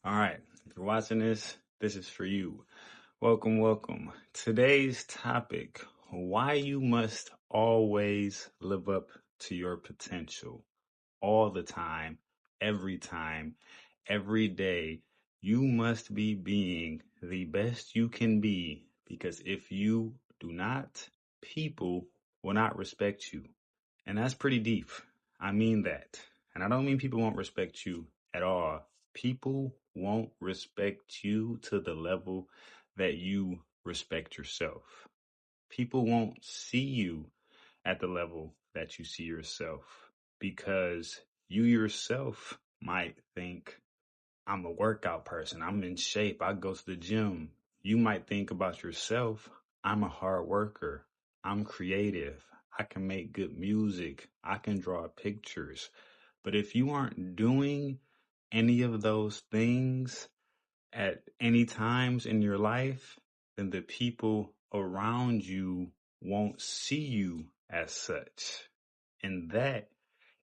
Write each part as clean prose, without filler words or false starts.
All right, if you're watching this, this is for you. Welcome, welcome. Today's topic: why you must always live up to your potential. All the time, every day. You must be being the best you can be because if you do not, people will not respect you. And that's pretty deep. I mean that. And I don't mean people won't respect you at all. People won't respect you to the level that you respect yourself. People won't see you at the level that you see yourself because you yourself might think, I'm a workout person. I'm in shape. I go to the gym. You might think about yourself, I'm a hard worker. I'm creative. I can make good music. I can draw pictures. But if you aren't doing any of those things at any times in your life, then the people around you won't see you as such. And that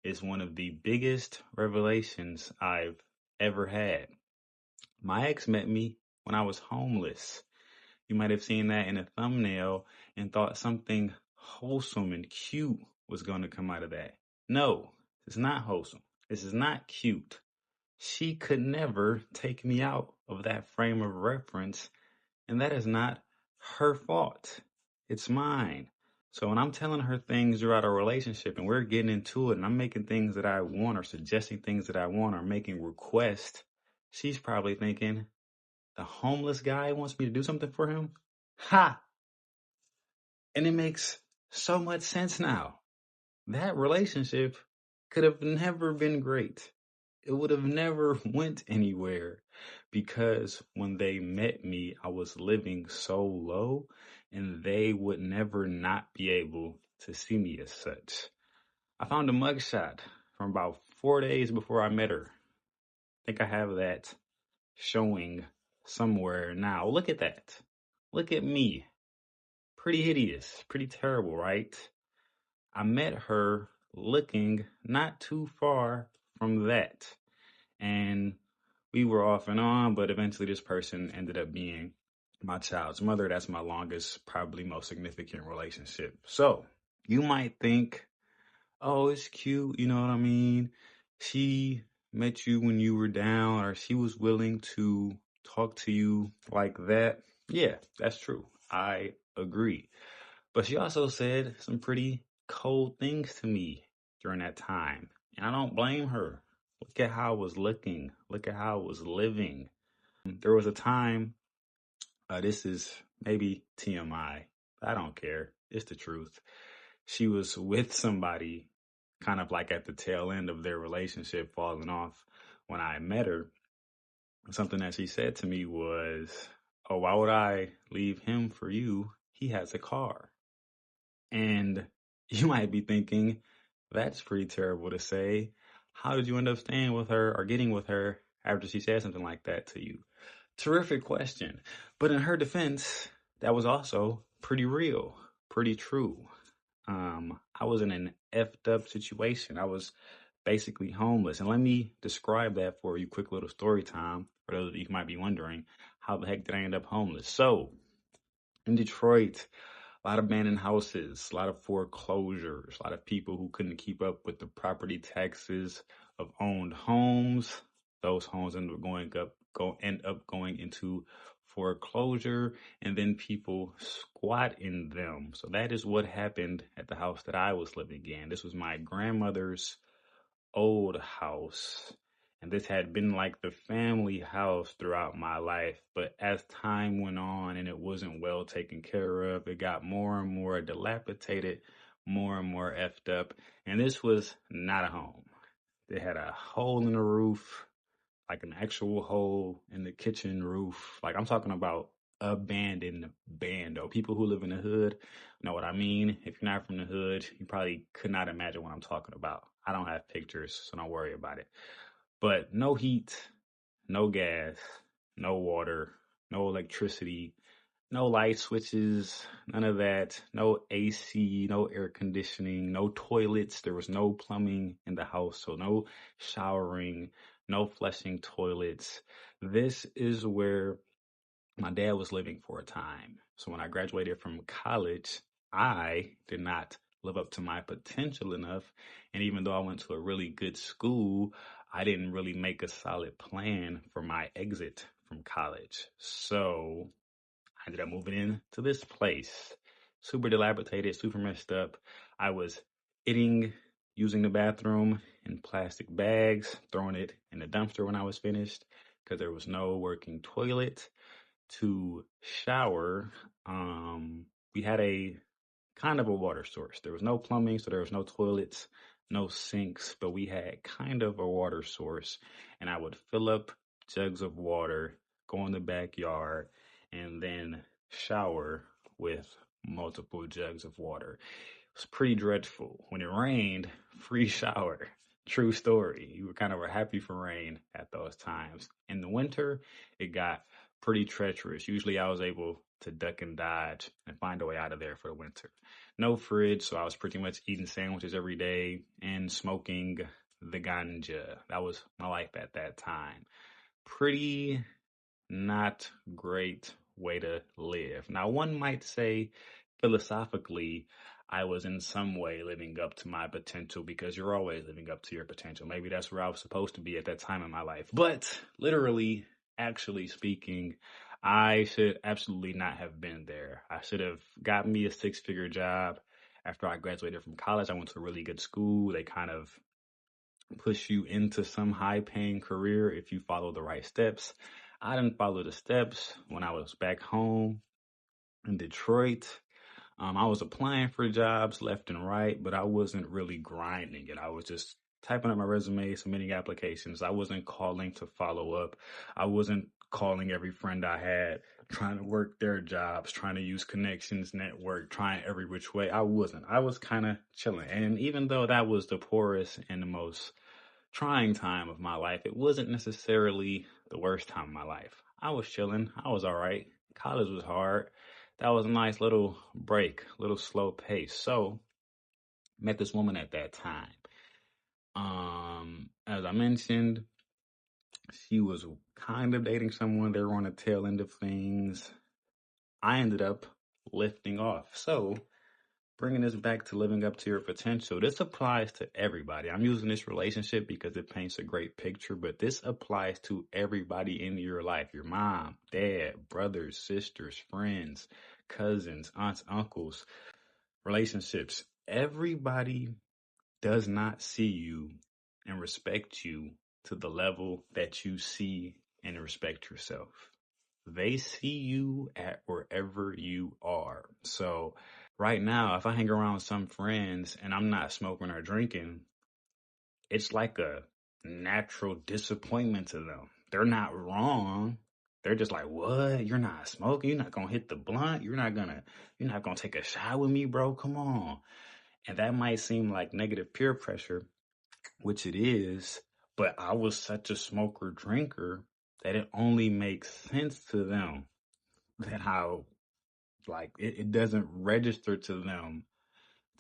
is one of the biggest revelations I've ever had. My ex met me when I was homeless. You might have seen that in a thumbnail and thought something wholesome and cute was going to come out of that. No, it's not wholesome. This is not cute. She could never take me out of that frame of reference, and that is not her fault. It's mine. So when I'm telling her things throughout our relationship and we're getting into it and I'm making things that I want or suggesting things that I want or making requests, she's probably thinking, the homeless guy wants me to do something for him? Ha! And it makes so much sense now. That relationship could have never been great. It would have never went anywhere because when they met me, I was living so low and they would never not be able to see me as such. I found a mugshot from about 4 days before I met her. I think I have that showing somewhere now. Look at that. Look at me. Pretty hideous, pretty terrible, right? I met her looking not too far from that. And we were off and on, but eventually this person ended up being my child's mother. That's my longest, probably most significant relationship. So you might think, oh, it's cute. You know what I mean? She met you when you were down, or she was willing to talk to you like that. Yeah, that's true. I agree. But she also said some pretty cold things to me during that time. And I don't blame her. Look at how I was looking. Look at how I was living. There was a time, this is maybe TMI. I don't care. It's the truth. She was with somebody kind of like at the tail end of their relationship falling off when I met her. Something that she said to me was, oh, why would I leave him for you? He has a car. And you might be thinking, that's pretty terrible to say. How did you end up staying with her or getting with her after she said something like that to you? Terrific question. But in her defense, that was also pretty real, pretty true. I was in an effed up situation. I was basically homeless. And let me describe that for you. Quick little story time for those of you who might be wondering, how the heck did I end up homeless? So in Detroit, a lot of abandoned houses, a lot of foreclosures, a lot of people who couldn't keep up with the property taxes of owned homes. Those homes end up going into foreclosure, and then people squat in them. So that is what happened at the house that I was living in. This was my grandmother's old house. And this had been like the family house throughout my life. But as time went on and it wasn't well taken care of, it got more and more dilapidated, more and more effed up. And this was not a home. They had a hole in the roof, like an actual hole in the kitchen roof. Like I'm talking about abandoned bando. People who live in the hood know what I mean. If you're not from the hood, you probably could not imagine what I'm talking about. I don't have pictures, so don't worry about it. But no heat, no gas, no water, no electricity, no light switches, none of that, no AC, no air conditioning, no toilets. There was no plumbing in the house, so no showering, no flushing toilets. This is where my dad was living for a time. So when I graduated from college, I did not live up to my potential enough. And even though I went to a really good school, I didn't really make a solid plan for my exit from college. So I ended up moving into this place. Super dilapidated, super messed up. I was eating, using the bathroom in plastic bags, throwing it in the dumpster when I was finished because there was no working toilet to shower. We had a kind of a water source. There was no plumbing, so there was no toilets, no sinks, but we had kind of a water source. And I would fill up jugs of water, go in the backyard, and then shower with multiple jugs of water. It was pretty dreadful. When it rained, free shower. True story. You were kind of happy for rain at those times. In the winter, it got pretty treacherous. Usually I was able to duck and dodge and find a way out of there for the winter. No fridge, so I was pretty much eating sandwiches every day and smoking the ganja. That was my life at that time. Pretty not great way to live. Now, one might say philosophically, I was in some way living up to my potential because you're always living up to your potential. Maybe that's where I was supposed to be at that time in my life. But literally, actually speaking, I should absolutely not have been there. I should have got me a 6-figure job after I graduated from college. I went to a really good school. They kind of push you into some high paying career if you follow the right steps. I didn't follow the steps when I was back home in Detroit. I was applying for jobs left and right, but I wasn't really grinding it. I was just typing up my resume, submitting applications. I wasn't calling to follow up. I wasn't calling every friend I had, trying to work their jobs, trying to use connections, network, trying every which way. I wasn't. I was kind of chilling. And even though that was the poorest and the most trying time of my life, it wasn't necessarily the worst time of my life. I was chilling. I was all right. College was hard. That was a nice little break, little slow pace. So, met this woman at that time. As I mentioned, she was kind of dating someone. They were on the tail end of things. I ended up lifting off. So, bringing this back to living up to your potential, this applies to everybody. I'm using this relationship because it paints a great picture, but this applies to everybody in your life. Your mom, dad, brothers, sisters, friends, cousins, aunts, uncles, relationships. Everybody does not see you and respect you to the level that you see and respect yourself. They see you at wherever you are. So right now, if I hang around some friends and I'm not smoking or drinking, it's like a natural disappointment to them. They're not wrong. They're just like, what? You're not smoking? You're not gonna hit the blunt? You're not gonna take a shot with me, bro? Come on. And that might seem like negative peer pressure, which it is, but I was such a smoker drinker that it only makes sense to them that how like it doesn't register to them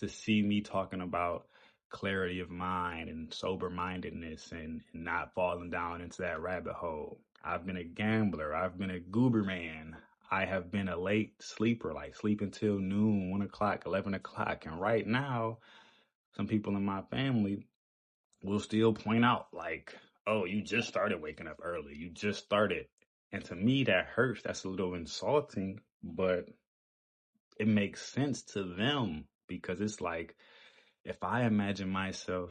to see me talking about clarity of mind and sober mindedness and not falling down into that rabbit hole. I've been a gambler. I've been a goober man. I have been a late sleeper, like sleeping till noon, 1 o'clock, 11 o'clock. And right now, some people in my family will still point out, like, oh, you just started waking up early. You just started. And to me, that hurts. That's a little insulting, but it makes sense to them because it's like, if I imagine myself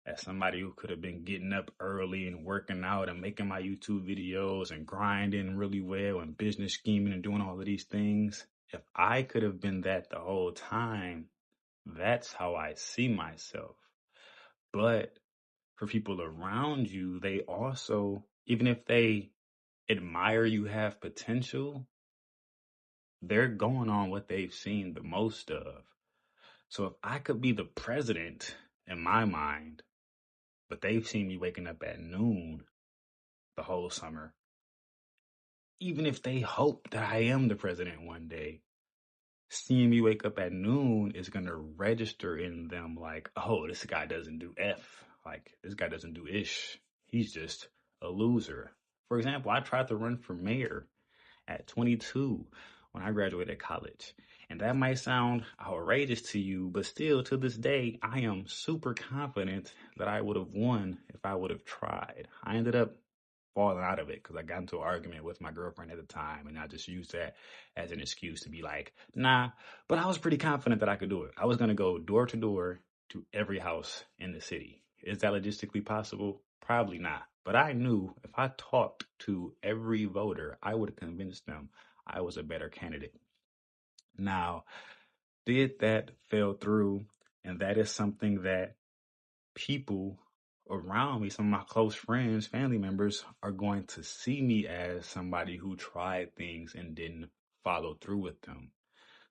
as somebody who could have been getting up early and working out and making my YouTube videos and grinding really well and business scheming and doing all of these things, if I could have been that the whole time, that's how I see myself. But for people around you, they also, even if they admire you have potential, they're going on what they've seen the most of. So if I could be the president in my mind, but they've seen me waking up at noon the whole summer, even if they hope that I am the president one day, seeing me wake up at noon is going to register in them like, oh, this guy doesn't do F. Like, this guy doesn't do ish. he's just a loser. For example, I tried to run for mayor at 22 when I graduated college. And that might sound outrageous to you, but still to this day, I am super confident that I would have won if I would have tried. I ended up falling out of it because I got into an argument with my girlfriend at the time, and I just used that as an excuse to be like, nah, but I was pretty confident that I could do it. I was going to go door to door to every house in the city. Is that logistically possible? Probably not. But I knew if I talked to every voter, I would have convinced them I was a better candidate. Now, did that fail through? And that is something that people around me, some of my close friends, family members, are going to see me as somebody who tried things and didn't follow through with them.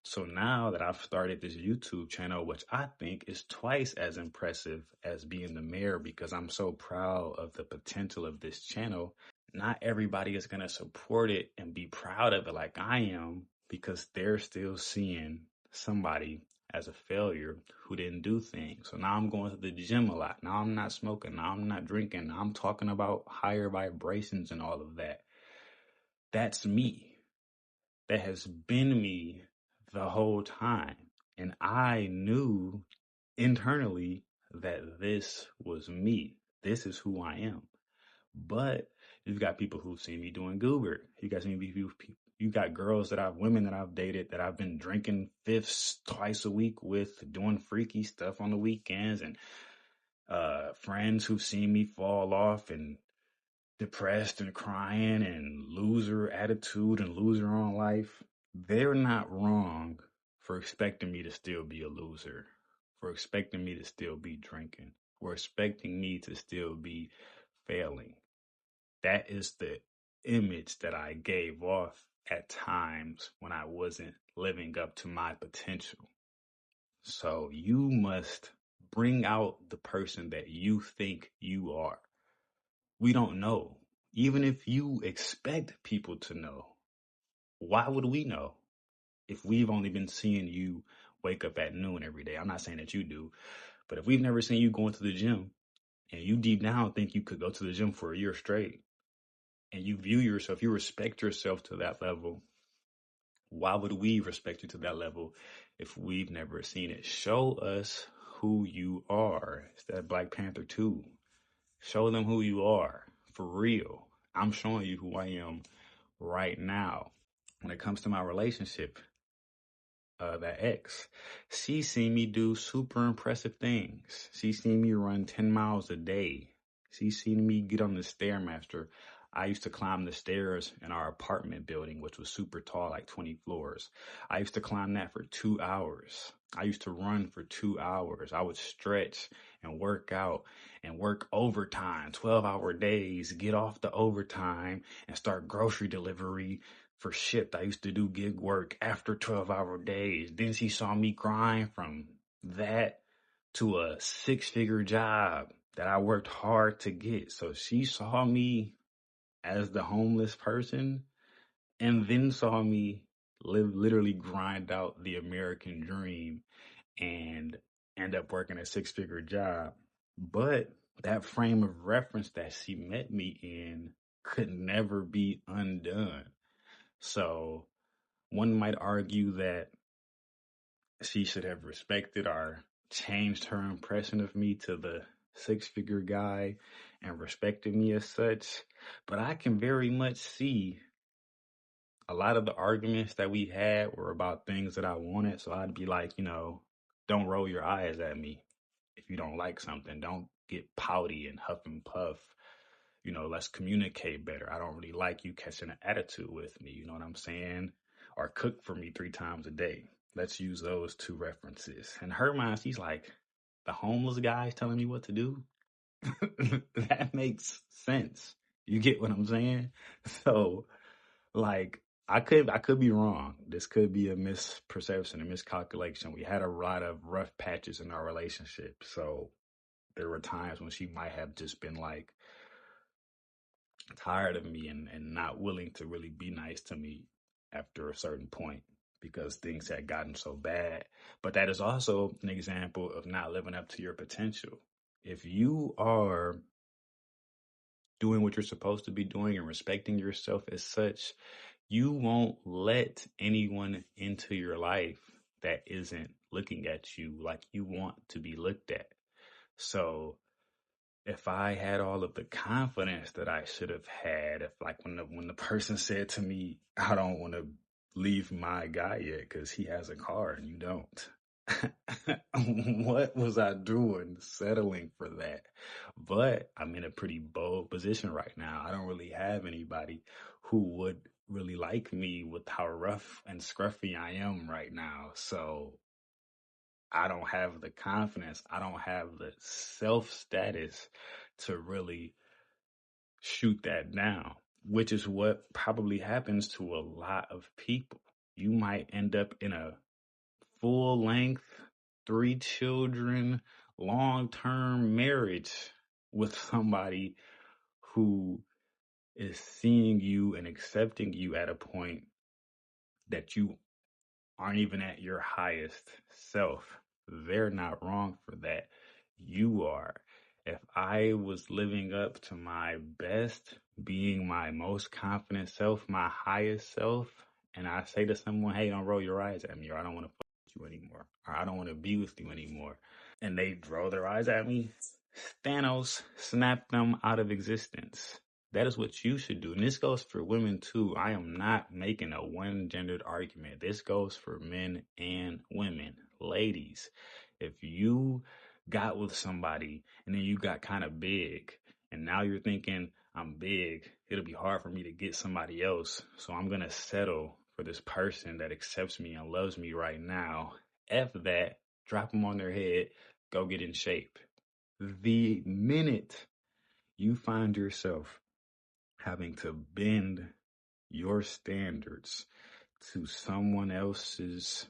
So now that I've started this YouTube channel, which I think is twice as impressive as being the mayor because I'm so proud of the potential of this channel, not everybody is going to support it and be proud of it like I am because they're still seeing somebody as a failure who didn't do things. So now I'm going to the gym a lot. Now I'm not smoking. Now I'm not drinking. Now I'm talking about higher vibrations and all of that. That's me. That has been me the whole time. And I knew internally that this was me. This is who I am. But you've got people who've seen me doing Goober. You got women that I've dated that I've been drinking fifths twice a week with, doing freaky stuff on the weekends, and friends who've seen me fall off and depressed and crying and loser attitude and loser on life. They're not wrong for expecting me to still be a loser, for expecting me to still be drinking, for expecting me to still be failing. That is the image that I gave off at times when I wasn't living up to my potential. So you must bring out the person that you think you are. We don't know. Even if you expect people to know, why would we know if we've only been seeing you wake up at noon every day? I'm not saying that you do, but if we've never seen you going to the gym and you deep down think you could go to the gym for a year straight, and you view yourself, you respect yourself to that level, why would we respect you to that level if we've never seen it? Show us who you are. It's that Black Panther 2. Show them who you are, for real. I'm showing you who I am right now. When it comes to my relationship, that ex, she seen me do super impressive things. She seen me run 10 miles a day. She seen me get on the Stairmaster. I used to climb the stairs in our apartment building, which was super tall, like 20 floors. I used to climb that for 2 hours. I used to run for 2 hours. I would stretch and work out and work overtime, 12-hour days, get off the overtime and start grocery delivery for Shipt. I used to do gig work after 12-hour days. Then she saw me grind from that to a 6-figure job that I worked hard to get. So she saw me as the homeless person and then saw me literally grind out the American dream and end up working a 6-figure job. But that frame of reference that she met me in could never be undone. So one might argue that she should have respected or changed her impression of me to the 6-figure guy and respected me as such. But I can very much see a lot of the arguments that we had were about things that I wanted. So I'd be like, don't roll your eyes at me if you don't like something. Don't get pouty and huff and puff. Let's communicate better. I don't really like you catching an attitude with me. You know what I'm saying? Or cook for me 3 times a day. Let's use those 2 references. In her mind, she's like, the homeless guy's telling me what to do. That makes sense. You get what I'm saying? So, like, I could be wrong. This could be a misperception, a miscalculation. We had a lot of rough patches in our relationship. So there were times when she might have just been like tired of me and not willing to really be nice to me after a certain point because things had gotten so bad. But that is also an example of not living up to your potential. If you are doing what you're supposed to be doing and respecting yourself as such, you won't let anyone into your life that isn't looking at you like you want to be looked at. So if I had all of the confidence that I should have had, if like when the person said to me, I don't want to leave my guy yet because he has a car and you don't. What was I doing settling for that? But I'm in a pretty bold position right now. I don't really have anybody who would really like me with how rough and scruffy I am right now. So I don't have the confidence. I don't have the self status to really shoot that down, which is what probably happens to a lot of people. You might end up in a full length, 3 children, long term marriage with somebody who is seeing you and accepting you at a point that you aren't even at your highest self. They're not wrong for that. You are. If I was living up to my best, being my most confident self, my highest self, and I say to someone, hey, don't roll your eyes at me, or I don't want to fuck with you anymore, or I don't want to be with you anymore, and they roll their eyes at me, Thanos snapped them out of existence. That is what you should do. And this goes for women too. I am not making a one gendered argument. This goes for men and women. Ladies, if you got with somebody and then you got kind of big and now you're thinking, I'm big, it'll be hard for me to get somebody else. So I'm going to settle for this person that accepts me and loves me right now. F that, drop them on their head, go get in shape. The minute you find yourself having to bend your standards to someone else's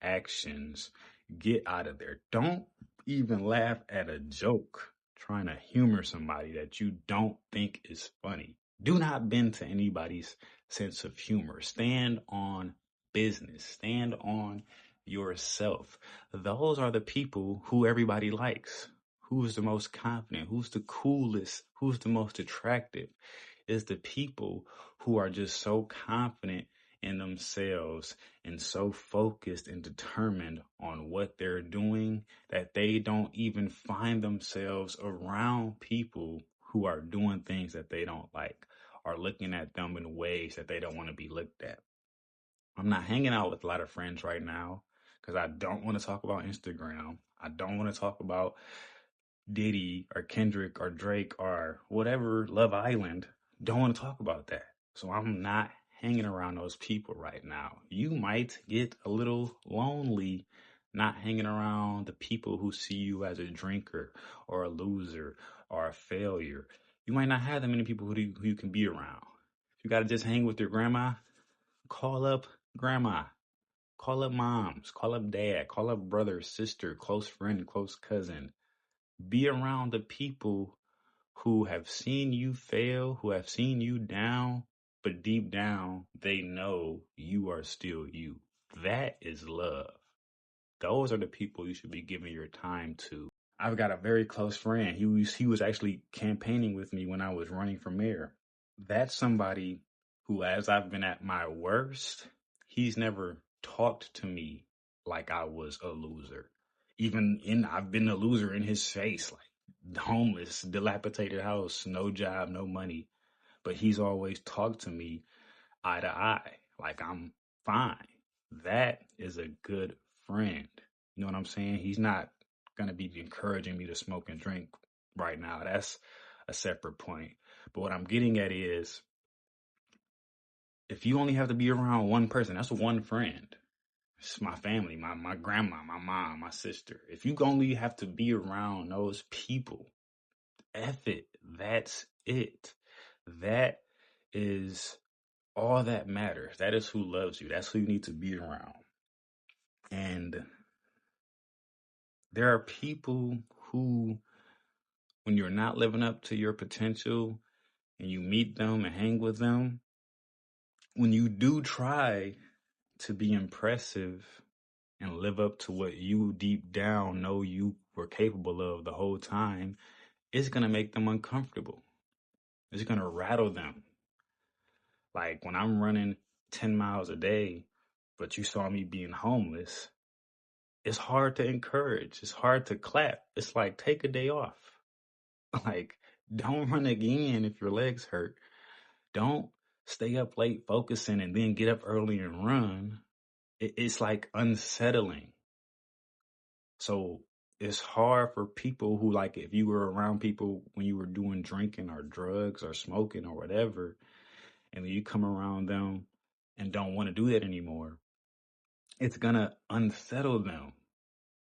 actions, get out of there. Don't even laugh at a joke trying to humor somebody that you don't think is funny. Do not bend to anybody's sense of humor. Stand on business. Stand on yourself. Those are the people who everybody likes. Who's the most confident? Who's the coolest? Who's the most attractive? Is the people who are just so confident in themselves and so focused and determined on what they're doing that they don't even find themselves around people who are doing things that they don't like, or looking at them in ways that they don't want to be looked at. I'm not hanging out with a lot of friends right now because I don't want to talk about Instagram. I don't want to talk about Diddy or Kendrick or Drake or whatever, Love Island. Don't want to talk about that. So I'm not hanging around those people right now. You might get a little lonely not hanging around the people who see you as a drinker or a loser or a failure. You might not have that many people who you can be around. If you got to just hang with your grandma, call up grandma. Call up moms, call up dad, call up brother, sister, close friend, close cousin. Be around the people who have seen you fail, who have seen you down, but deep down, they know you are still you. That is love. Those are the people you should be giving your time to. I've got a very close friend. He was actually campaigning with me when I was running for mayor. That's somebody who, as I've been at my worst, he's never talked to me like I was a loser. I've been a loser in his face, like homeless, dilapidated house, no job, no money. But he's always talked to me eye to eye, like I'm fine. That is a good friend. You know what I'm saying? He's not going to be encouraging me to smoke and drink right now. That's a separate point. But what I'm getting at is if you only have to be around one person, that's one friend. It's my family, my grandma, my mom, my sister. If you only have to be around those people, F it. That's it. That is all that matters. That is who loves you. That's who you need to be around. And there are people who, when you're not living up to your potential and you meet them and hang with them, when you do try to be impressive and live up to what you deep down know you were capable of the whole time, it's going to make them uncomfortable. It's going to rattle them. Like when I'm running 10 miles a day, but you saw me being homeless, it's hard to encourage. It's hard to clap. It's like, take a day off. Like, don't run again if your legs hurt. Don't stay up late focusing and then get up early and run. It's like unsettling. So it's hard for people who, like, if you were around people when you were doing drinking or drugs or smoking or whatever, and then you come around them and don't want to do that anymore, it's gonna unsettle them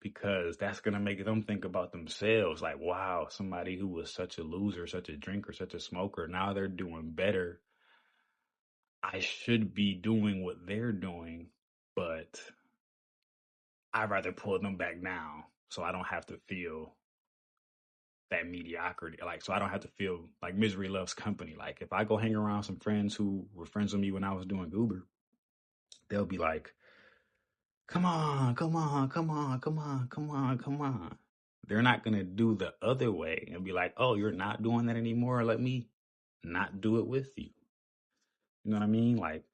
because that's gonna make them think about themselves. Like, wow, somebody who was such a loser, such a drinker, such a smoker, now they're doing better. I should be doing what they're doing, but I'd rather pull them back now so I don't have to feel that mediocrity. Like, so I don't have to feel like misery loves company. Like, if I go hang around some friends who were friends with me when I was doing Uber, they'll be like, come on, come on, come on, come on, come on, come on. They're not going to do the other way and be like, oh, you're not doing that anymore. Let me not do it with you. You know what I mean? Like,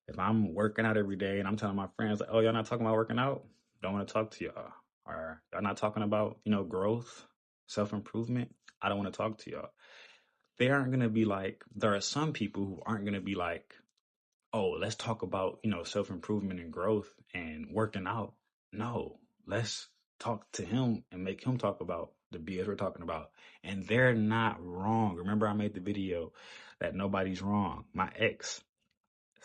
if I'm working out every day and I'm telling my friends, like, oh, y'all not talking about working out? Don't want to talk to y'all. Or y'all not talking about, growth, self-improvement? I don't want to talk to y'all. They aren't going to be like, there are some people who aren't going to be like, oh, let's talk about, self-improvement and growth and working out. No, let's talk to him and make him talk about the BS we're talking about. And they're not wrong. Remember, I made the video that nobody's wrong. My ex,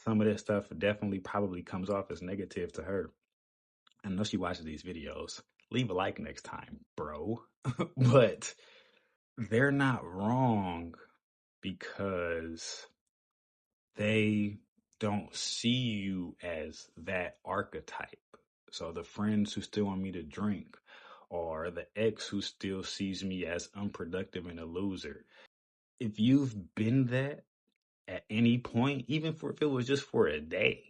some of this stuff definitely probably comes off as negative to her. I know she watches these videos. Leave a like next time, bro. But they're not wrong because they don't see you as that archetype. So the friends who still want me to drink, or the ex who still sees me as unproductive and a loser. If you've been that at any point, even if it was just for a day,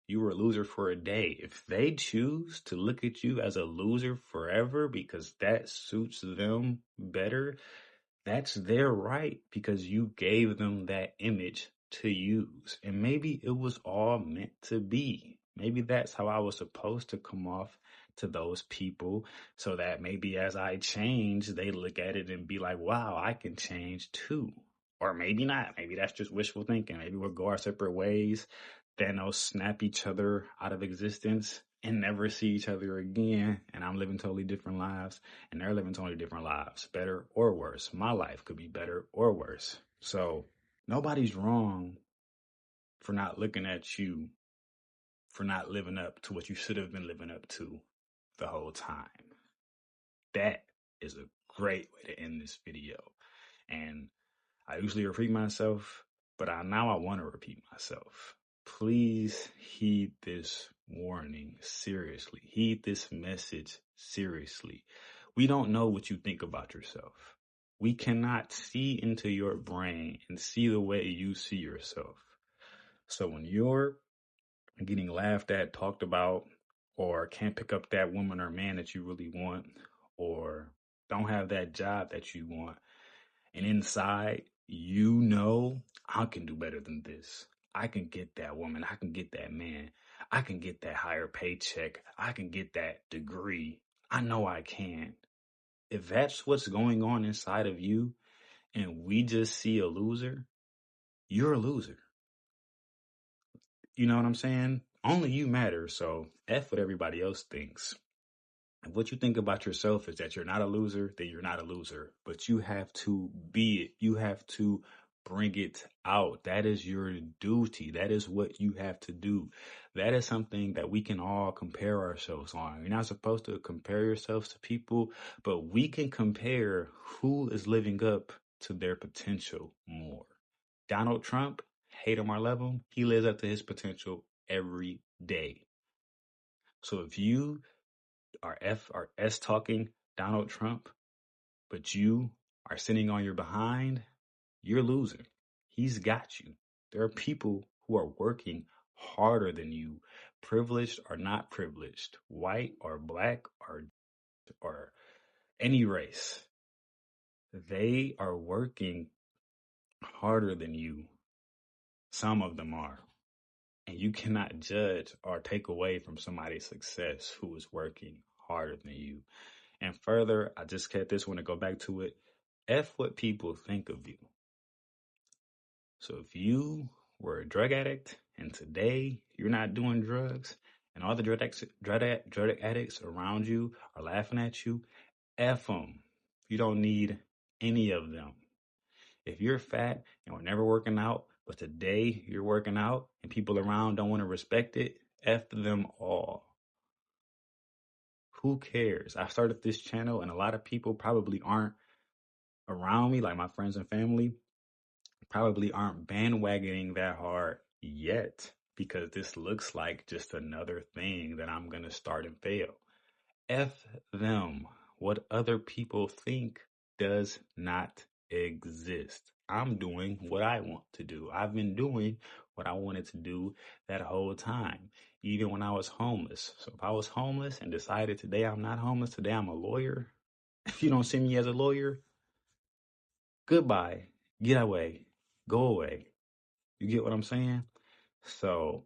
you were a loser for a day. If they choose to look at you as a loser forever because that suits them better, that's their right because you gave them that image to use. And maybe it was all meant to be. Maybe that's how I was supposed to come off to those people so that maybe as I change, they look at it and be like, wow, I can change too. Or maybe not. Maybe that's just wishful thinking. Maybe we'll go our separate ways. Thanos snap each other out of existence and never see each other again. And I'm living totally different lives and they're living totally different lives, better or worse. My life could be better or worse. So nobody's wrong for not looking at you, for not living up to what you should have been living up to the whole time. That is a great way to end this video. And I usually repeat myself, but now I want to repeat myself. Please heed this warning seriously. Heed this message seriously. We don't know what you think about yourself. We cannot see into your brain and see the way you see yourself. So when you're getting laughed at, talked about, or can't pick up that woman or man that you really want, or don't have that job that you want, and inside, I can do better than this. I can get that woman. I can get that man. I can get that higher paycheck. I can get that degree. I know I can. If that's what's going on inside of you and we just see a loser, you're a loser. You know what I'm saying? Only you matter. So F what everybody else thinks. If what you think about yourself is that you're not a loser, then you're not a loser. But you have to be it. You have to bring it out. That is your duty. That is what you have to do. That is something that we can all compare ourselves on. You're not supposed to compare yourselves to people, but we can compare who is living up to their potential more. Donald Trump, hate him or love him, he lives up to his potential every day. So if you are F or S talking Donald Trump, but you are sitting on your behind, you're losing. He's got you. There are people who are working harder than you, privileged or not privileged, white or black or any race. They are working harder than you. Some of them are. And you cannot judge or take away from somebody's success who is working harder than you. And further, I just kept this one to go back to it. F what people think of you. So if you were a drug addict and today you're not doing drugs and all the drug addicts around you are laughing at you, F them. You don't need any of them. If you're fat and we're never working out, but today you're working out and people around don't want to respect it, F them all. Who cares? I started this channel and a lot of people probably aren't around me, like my friends and family, probably aren't bandwagoning that hard yet because this looks like just another thing that I'm going to start and fail. F them. What other people think does not exist. I'm doing what I want to do. I've been doing what I wanted to do that whole time, even when I was homeless. So if I was homeless and decided today I'm not homeless, today I'm a lawyer, if you don't see me as a lawyer, goodbye, get away, go away. You get what I'm saying? So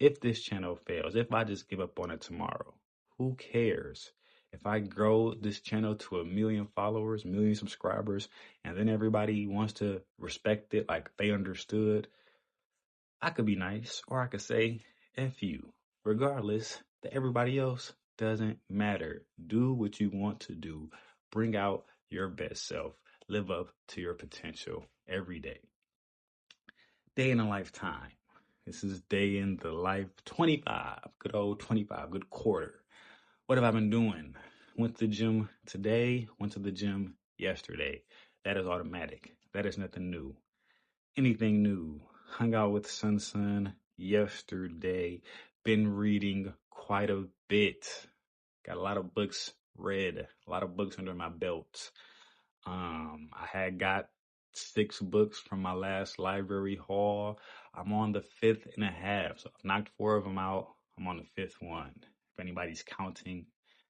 if this channel fails, if I just give up on it tomorrow, who cares? If I grow this channel to 1 million followers, 1 million subscribers, and then everybody wants to respect it like they understood, I could be nice or I could say, F you. Regardless, that everybody else doesn't matter. Do what you want to do. Bring out your best self. Live up to your potential every day. Day in a lifetime. This is day in the life 25. Good old 25. Good quarter. What have I been doing? Went to the gym today. Went to the gym yesterday. That is automatic. That is nothing new. Anything new? Hung out with Sun yesterday. Been reading quite a bit. Got a lot of books read. A lot of books under my belt. I had got 6 books from my last library haul. I'm on the 5th and a half. So I've knocked 4 of them out. I'm on the 5th one. If anybody's counting,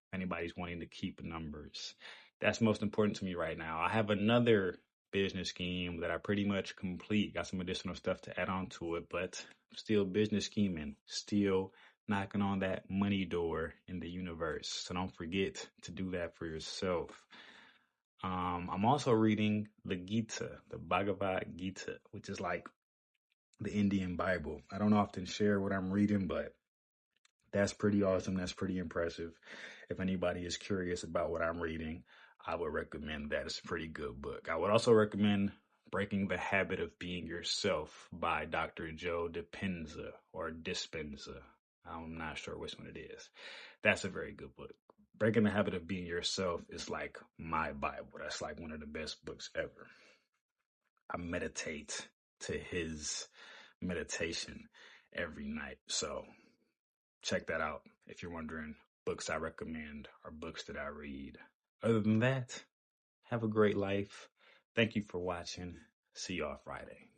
if anybody's wanting to keep numbers, that's most important to me right now. I have another business scheme that I pretty much complete. Got some additional stuff to add on to it, but still business scheming, still knocking on that money door in the universe. So don't forget to do that for yourself. I'm also reading the Gita, the Bhagavad Gita, which is like the Indian Bible. I don't often share what I'm reading, but that's pretty awesome. That's pretty impressive. If anybody is curious about what I'm reading, I would recommend that. It's a pretty good book. I would also recommend Breaking the Habit of Being Yourself by Dr. Joe Dispenza or Dispenza. I'm not sure which one it is. That's a very good book. Breaking the Habit of Being Yourself is like my Bible. That's like one of the best books ever. I meditate to his meditation every night. So check that out if you're wondering books I recommend or books that I read. Other than that, have a great life. Thank you for watching. See y'all Friday.